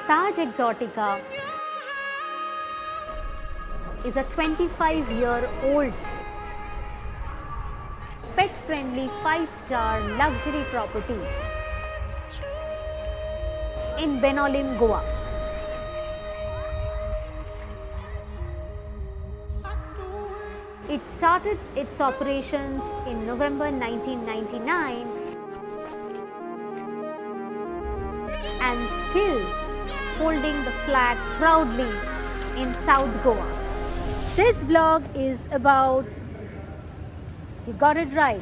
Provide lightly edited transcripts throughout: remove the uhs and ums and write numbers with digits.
Taj Exotica is a 25-year-old pet-friendly 5-star luxury property in Benolim, Goa. It started its operations in November 1999 and still holding the flag proudly in South Goa. This vlog is about, you got it right,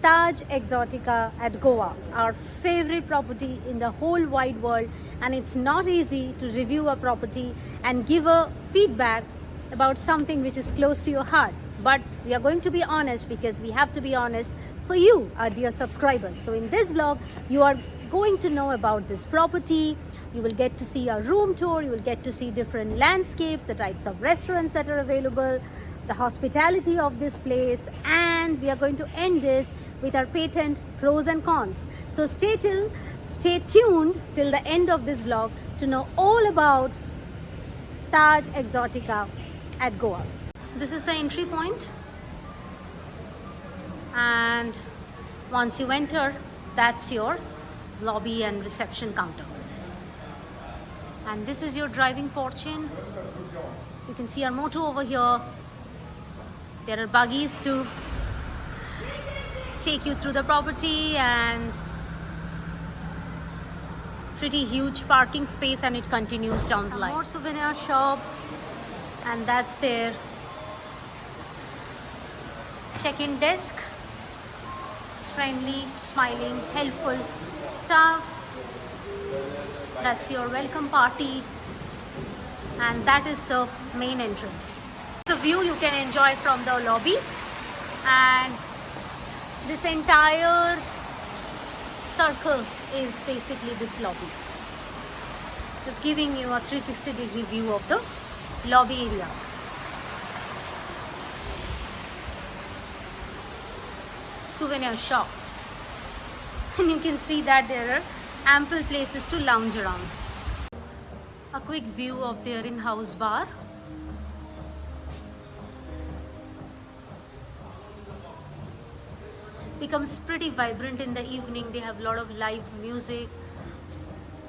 Taj Exotica at Goa, our favorite property in the whole wide world, and it's not easy to review a property and give a feedback about something which is close to your heart. But we are going to be honest because we have to be honest for you, our dear subscribers. So in this vlog, you are going to know about this property. You will get to see a room tour. You will get to see different landscapes, the types of restaurants that are available, the hospitality of this place, and we are going to end this with our patent pros and cons. So stay tuned till the end of this vlog to know all about Taj Exotica at Goa. This is the entry point, and once you enter, that's your lobby and reception counter. And this is your driving porch in. You can see our motto over here. There are buggies to take you through the property, and pretty huge parking space, and it continues down the line. More souvenir shops, and that's their check-in desk. Friendly, smiling, helpful staff. That's your welcome party, and that is the main entrance. The view you can enjoy from the lobby, and this entire circle is basically this lobby. Just giving you a 360-degree view of the lobby area. Souvenir shop, and you can see that there are ample places to lounge around. A quick view of their in-house bar. Becomes pretty vibrant in the evening. They have a lot of live music,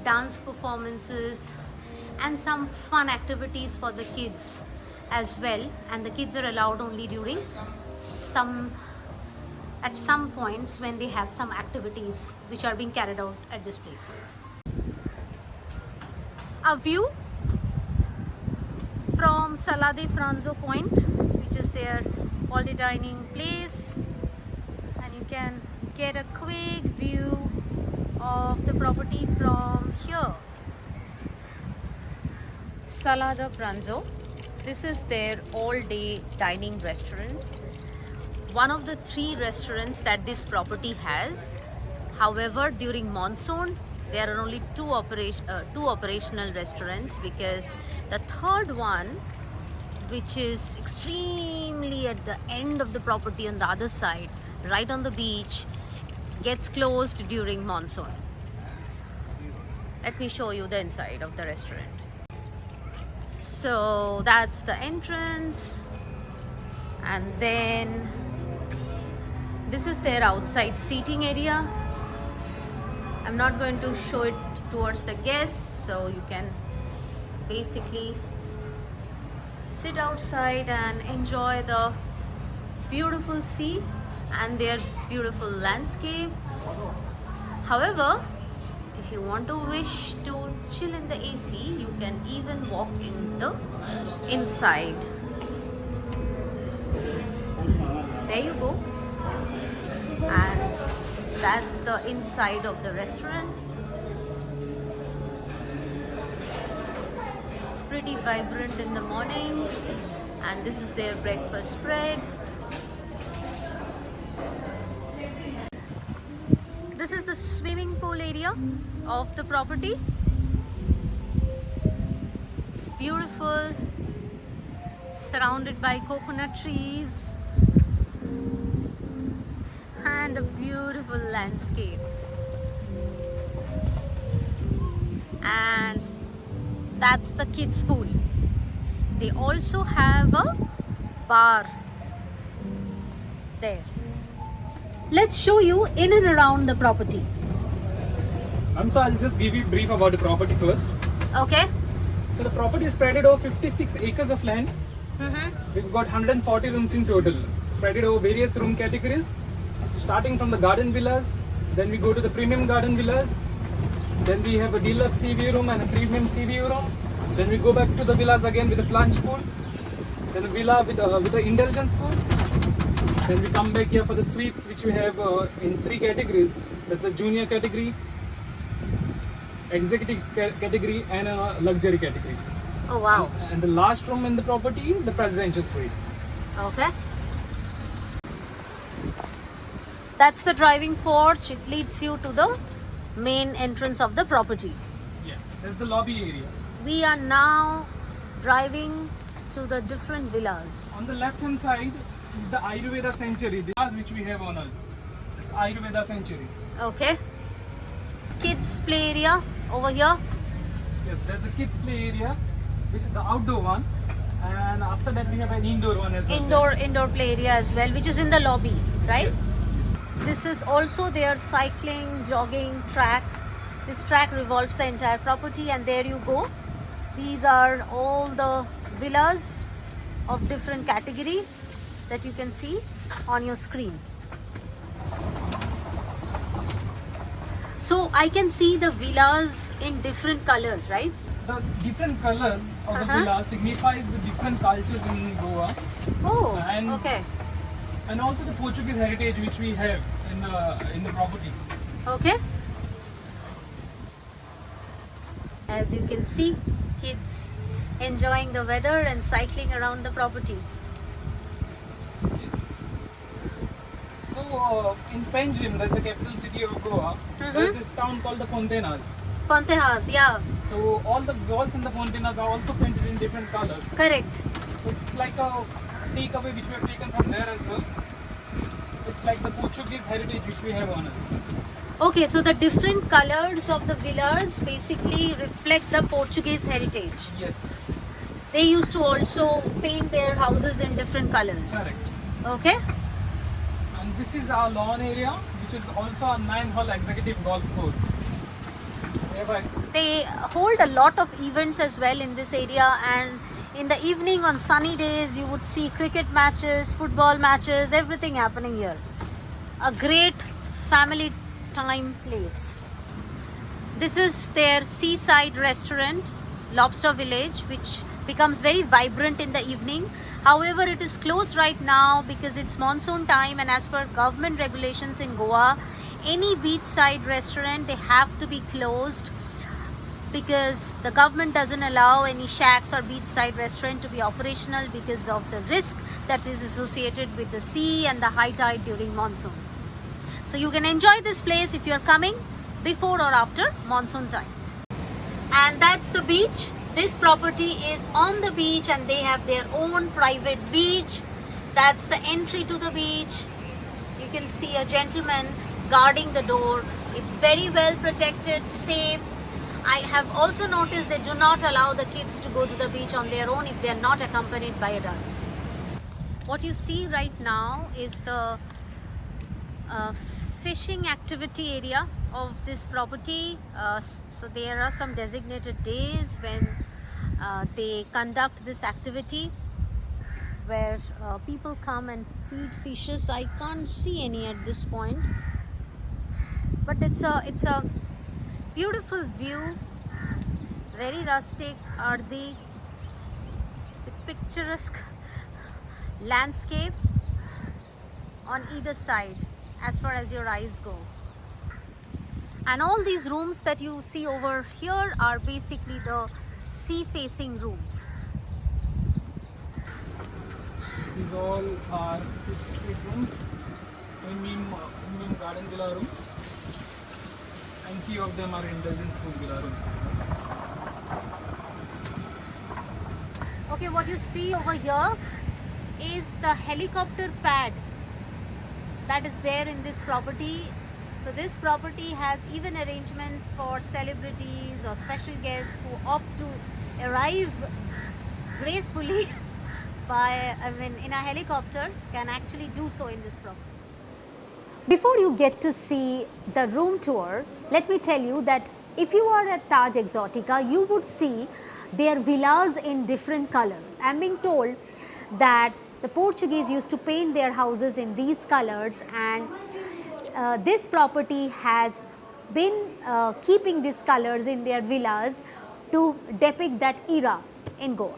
dance performances, and some fun activities for the kids as well. And the kids are allowed only during at some points when they have some activities which are being carried out at this place. A view from Sala de Franzo Point, which is their holiday dining place, and you can get a quick view of the property from here. Sala de Franzo, this is their all-day dining restaurant. One of the 3 restaurants that this property has. However, during monsoon, there are only two operational restaurants, because the third one, which is extremely at the end of the property on the other side, right on the beach, gets closed during monsoon. Let me show you the inside of the restaurant. So that's the entrance, and then this is their outside seating area. I'm not going to show it towards the guests, so you can basically sit outside and enjoy the beautiful sea and their beautiful landscape. However, if you want to wish to chill in the AC, you can even walk in the inside. There you go. And that's the inside of the restaurant. It's pretty vibrant in the morning, and this is their breakfast spread. This is the swimming pool area of the property. It's beautiful, surrounded by coconut trees and a beautiful landscape. And That's the kids pool. They also have a bar there. Let's show you in and around the property. So I'll just give you a brief about the property first. Okay. So the property is spread over 56 acres of land. We've got 140 rooms in total, spread over various room categories, starting from the garden villas, then we go to the premium garden villas, then we have a deluxe sea view room and a premium sea view room, then we go back to the villas again with a plunge pool, then a villa with the indulgence pool, then we come back here for the suites, which we have in 3 categories. That's a junior category, executive category and a luxury category. Oh wow. And the last room in the property, the presidential suite. Okay. That's the driving porch. It leads you to the main entrance of the property. Yeah, that's the lobby area. We are now driving to the different villas. On the left hand side is the Ayurveda Sanctuary, the villas which we have on us. It's Ayurveda Sanctuary. Okay. Kids play area over here. Yes, that's the kids play area, which is the outdoor one. And after that we have an indoor one as well. Indoor play area as well, which is in the lobby, right? Yes. This is also their cycling, jogging track. This track revolves the entire property, and there you go. These are all the villas of different category that you can see on your screen. So I can see the villas in different colors, right? The different colors of the villa signifies the different cultures in Goa. Oh, And- okay. And also the Portuguese heritage which we have in the property. Okay. As you can see, kids enjoying the weather and cycling around the property. Yes. So in Panjim, that's the capital city of Goa, there's this town called the Fontenas. Fontejas, yeah, So all the walls in the Fontenas are also painted in different colors. correct. So it's like a takeaway which we have taken from there as well. It's like the Portuguese heritage which we have on us. Okay, so the different colors of the villas basically reflect the Portuguese heritage. Yes, They used to also paint their houses in different colors. correct. Okay. And this is our lawn area, which is also a 9-hole executive golf course. Whereby They hold a lot of events as well in this area, and in the evening on sunny days you would see cricket matches, football matches, everything happening here. A great family time place. This is their seaside restaurant, Lobster Village, which becomes very vibrant in the evening. However, it is closed right now because it's monsoon time, and as per government regulations in Goa, any beachside restaurant, they have to be closed because the government doesn't allow any shacks or beachside restaurant to be operational because of the risk that is associated with the sea and the high tide during monsoon. So you can enjoy this place if you're coming before or after monsoon time. And that's the beach. This property is on the beach and they have their own private beach. That's the entry to the beach. You can see a gentleman guarding the door. It's very well protected, safe. I have also noticed they do not allow the kids to go to the beach on their own if they are not accompanied by adults. What you see right now is the fishing activity area of this property. So there are some designated days when they conduct this activity where people come and feed fishes. I can't see any at this point, but it's a beautiful view, very rustic, earthy, with picturesque landscape on either side as far as your eyes go. And all these rooms that you see over here are basically the sea facing rooms. these all are suite rooms, premium garden villa rooms, and few of them are indulgence pool villa rooms. Okay, what you see over here is the helicopter pad that is there in this property. So this property has even arrangements for celebrities or special guests who opt to arrive gracefully in a helicopter can actually do so in this property. Before you get to see the room tour, let me tell you that if you are at Taj Exotica, you would see their villas in different colors. I am being told that the Portuguese used to paint their houses in these colors, and this property has been keeping these colors in their villas to depict that era in Goa.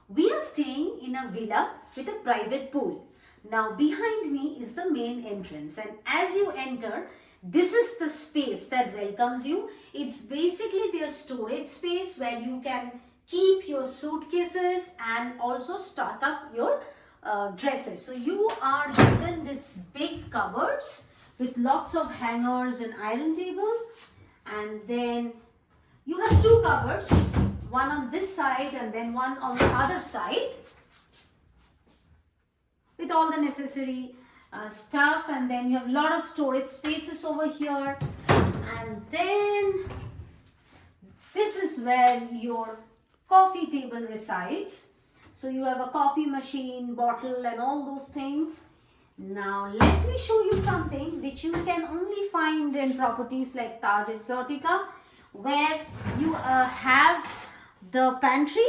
We are staying in a villa with a private pool. Now behind me is the main entrance, and as you enter, this is the space that welcomes you. It's basically their storage space where you can keep your suitcases and also stock up your dresses. So you are given this big cupboards with lots of hangers and iron table, and then you have two cupboards, one on this side and then one on the other side, with all the necessary stuff, and then you have a lot of storage spaces over here, and then this is where your coffee table resides. So you have a coffee machine, bottle and all those things. Now let me show you something which you can only find in properties like Taj Exotica, where you have the pantry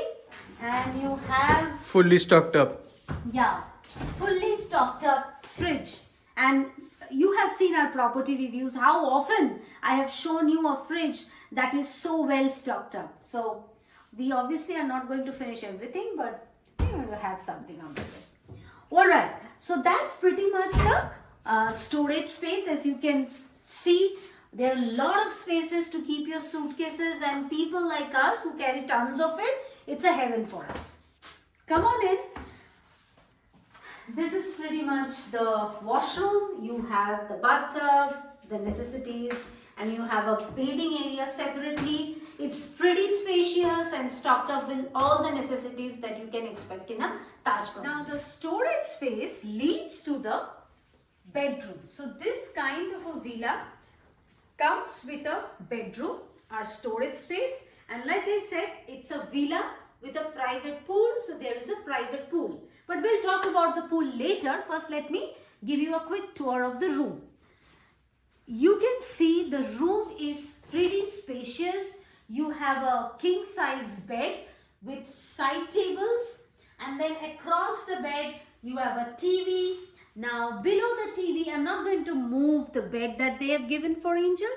and you have fully stocked up. Yeah, fully stocked up fridge. And you have seen our property reviews, how often I have shown you a fridge that is so well stocked up. So we obviously are not going to finish everything, but we're going to have something out of it. Alright, so that's pretty much the storage space. As you can see, there are a lot of spaces to keep your suitcases, and people like us who carry tons of it, it's a heaven for us. Come on in. This is pretty much the washroom. You have the bathtub, the necessities, and you have a bathing area separately. It's pretty spacious and stocked up with all the necessities that you can expect in a Taj property. Now the storage space leads to the bedroom. So this kind of a villa comes with a bedroom, our storage space, and like I said, it's a villa with a private pool, so there is a private pool. But we'll talk about the pool later. First, let me give you a quick tour of the room. You can see the room is pretty spacious. You have a king size bed with side tables, and then across the bed you have a TV. Now below the TV, I'm not going to move the bed that they have given for Angel,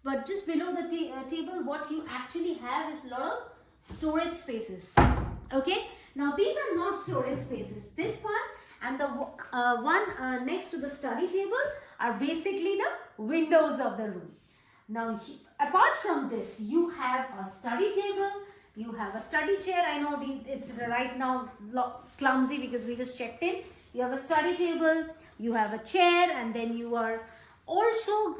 but just below the table, what you actually have is a lot of storage spaces. Okay, now these are not storage spaces. This one and the one next to the study table are basically the windows of the room. Now apart from this, you have a study table, you have a study chair. I know it's right now clumsy because we just checked in. You have a study table, you have a chair, and then you are also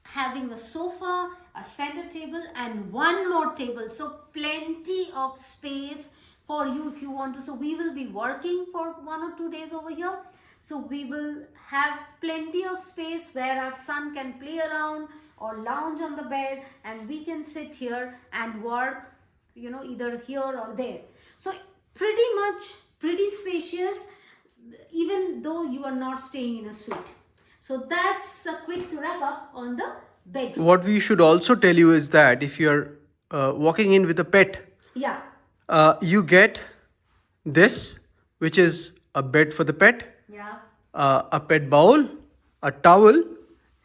having a sofa, a center table, and one more table. So plenty of space for you if you want to. So we will be working for 1 or 2 days over here. So we will have plenty of space where our son can play around or lounge on the bed, and we can sit here and work, you know, either here or there. So pretty spacious, even though you are not staying in a suite. So that's a quick wrap up on the bedroom. What we should also tell you is that if you're walking in with a pet, Yeah. You get this, which is a bed for the pet, Yeah. a pet bowl, a towel,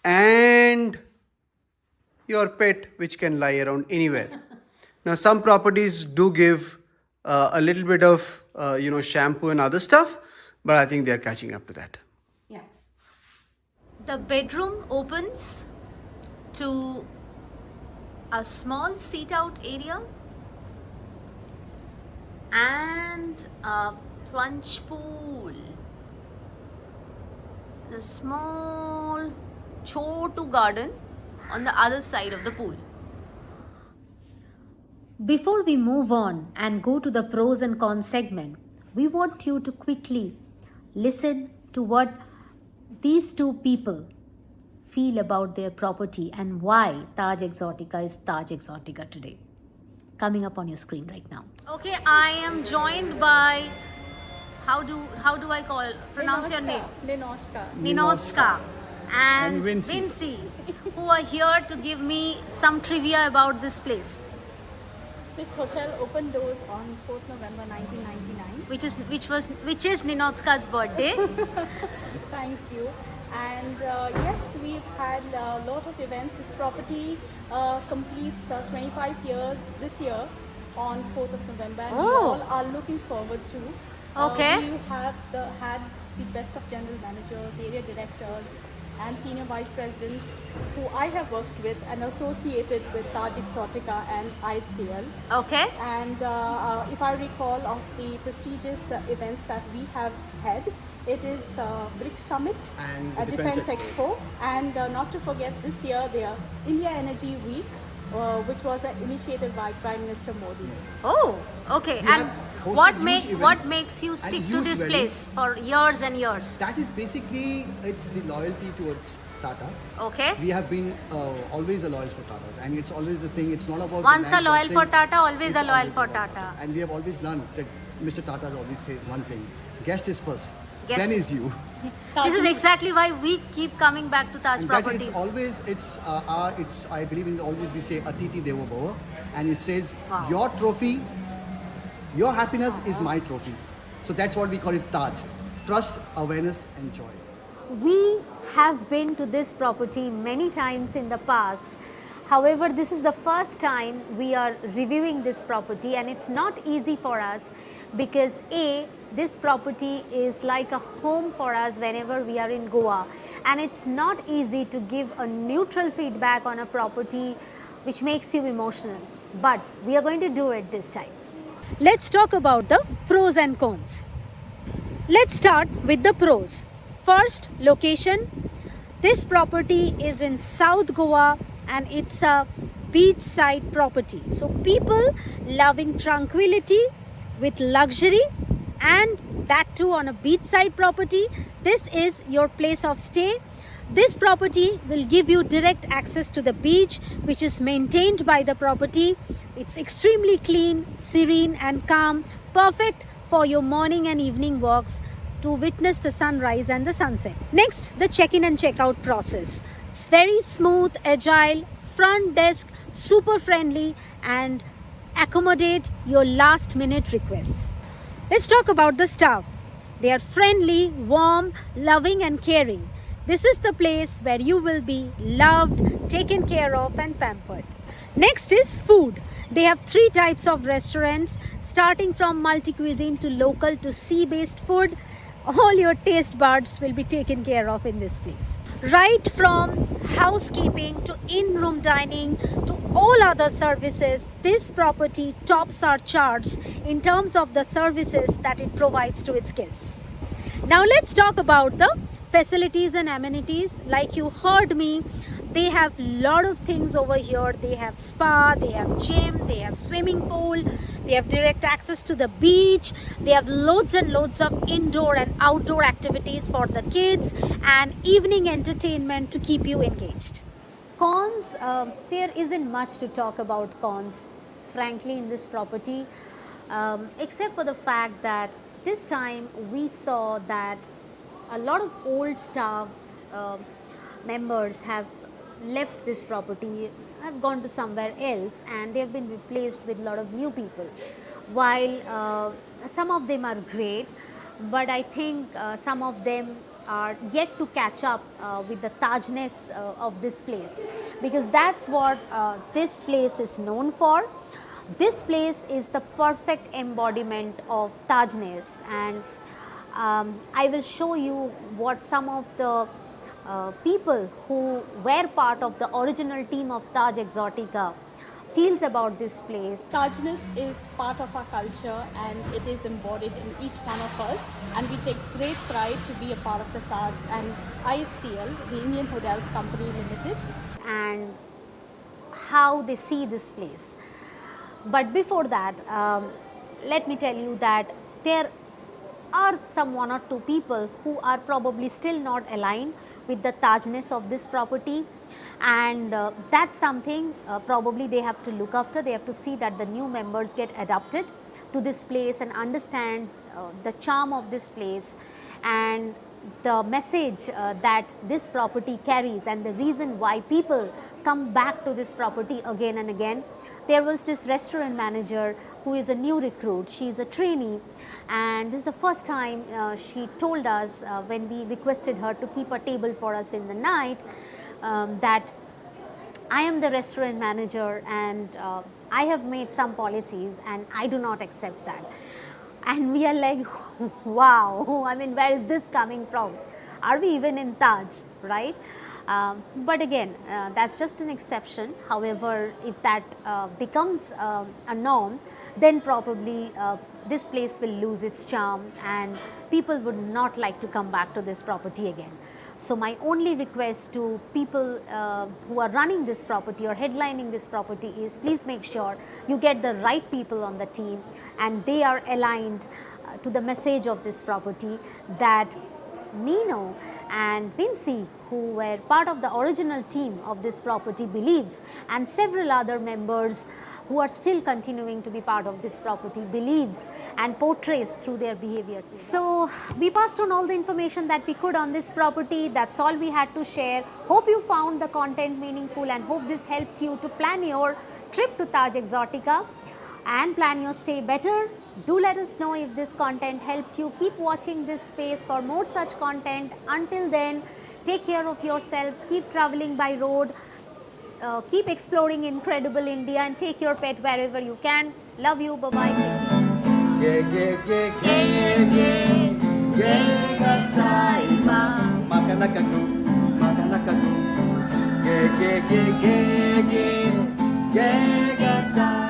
and your pet, which can lie around anywhere. Now, some properties do give a little bit of shampoo and other stuff, but I think they're catching up to that. Yeah. The bedroom opens to a small seat out area and a plunge pool. The small chotu garden on the other side of the pool. Before we move on and go to the pros and cons segment, we want you to quickly listen to what these two people feel about their property and why Taj Exotica is Taj Exotica today. Coming up on your screen right now. Okay, I am joined by how do I pronounce your name? Ninotska and Vinci, who are here to give me some trivia about this place. This hotel opened doors on 4th November 1999. Which is Ninotska's birthday. Thank you. And yes, we've had a lot of events. This property completes 25 years this year on 4th of November, and we all are looking forward to. Okay. We have had the best of general managers, area directors, and senior vice presidents who I have worked with and associated with Taj Exotica and IHCL. Okay. And if I recall of the prestigious events that we have had, it is BRICS Summit, and a Defense Expo, and not to forget this year the India Energy Week, which was initiated by Prime Minister Modi. Oh, okay. We And have hosted what huge makes you events and stick to huge this weddings. place for years and years? That is basically, it's the loyalty towards Tatas. Okay. We have been always a loyal for Tatas, and it's always the thing. It's not about Once the a loyal thing, for Tata, always it's a loyal always for a loyal Tata. And we have always learned that Mr. Tata always says one thing: guest is first, Guest then is- is you. This is exactly why we keep coming back to Taj In fact, Properties. it's always it's I believe in always we say Atiti Devo Bhava, and it says Wow. your trophy, your happiness is my trophy. So that's what we call it Taj: trust, awareness, and joy. We have been to this property many times in the past. However, this is the first time we are reviewing this property, and it's not easy for us because this property is like a home for us whenever we are in Goa, and it's not easy to give a neutral feedback on a property which makes you emotional. But we are going to do it this time. Let's talk about the pros and cons. Let's start with the pros. First, location. This property is in South Goa and it's a beachside property. So people loving tranquility with luxury, and that too on a beachside property, this is your place of stay. This property will give you direct access to the beach, which is maintained by the property. It's extremely clean, serene and calm, perfect for your morning and evening walks to witness the sunrise and the sunset. Next, the check-in and check-out process. It's very smooth, agile, front desk, super friendly, and accommodate your last minute requests. Let's talk about the staff. They are friendly, warm, loving and caring. This is the place where you will be loved, taken care of and pampered. Next is food. They have 3 types of restaurants, starting from multi-cuisine to local to sea-based food. All your taste buds will be taken care of in this place. Right from housekeeping to in-room dining to all other services, this property tops our charts in terms of the services that it provides to its guests. Now let's talk about the facilities and amenities. Like you heard me, they have lot of things over here. They have spa, they have gym, they have swimming pool, they have direct access to the beach, they have loads and loads of indoor and outdoor activities for the kids and evening entertainment to keep you engaged. Cons, there isn't much to talk about cons, frankly, in this property, except for the fact that this time we saw that a lot of old staff members have left this property, have gone to somewhere else, and they have been replaced with a lot of new people. While some of them are great, but I think some of them are yet to catch up with the Tajness of this place, because that's what this place is known for. This place is the perfect embodiment of Tajness, and I will show you what some of the people who were part of the original team of Taj Exotica feels about this place. Tajness is part of our culture and it is embodied in each one of us, and we take great pride to be a part of the Taj and IHCL, the Indian Hotels Company Limited. And how they see this place. But before that, let me tell you that there are some one or two people who are probably still not aligned with the Tajness of this property, and that's something probably they have to look after. They have to see that the new members get adapted to this place and understand the charm of this place and the message that this property carries and the reason why people come back to this property again and again. There was this restaurant manager who is a new recruit. She is a trainee, and this is the first time she told us when we requested her to keep a table for us in the night, that I am the restaurant manager and I have made some policies and I do not accept that. And we are like, wow, I mean, where is this coming from? Are we even in Taj, right? But again, that's just an exception. However, if that becomes a norm, then probably this place will lose its charm and people would not like to come back to this property again. So my only request to people who are running this property or headlining this property is, please make sure you get the right people on the team and they are aligned to the message of this property that Nino and Vinci, who were part of the original team of this property, believes, and several other members who are still continuing to be part of this property believes and portrays through their behavior. So we passed on all the information that we could on this property. That's all we had to share. Hope you found the content meaningful and hope this helped you to plan your trip to Taj Exotica and plan your stay better. Do let us know if this content helped you. Keep watching this space for more such content. Until then, take care of yourselves, keep traveling by road, keep exploring incredible India and take your pet wherever you can. Love you, bye-bye. Makan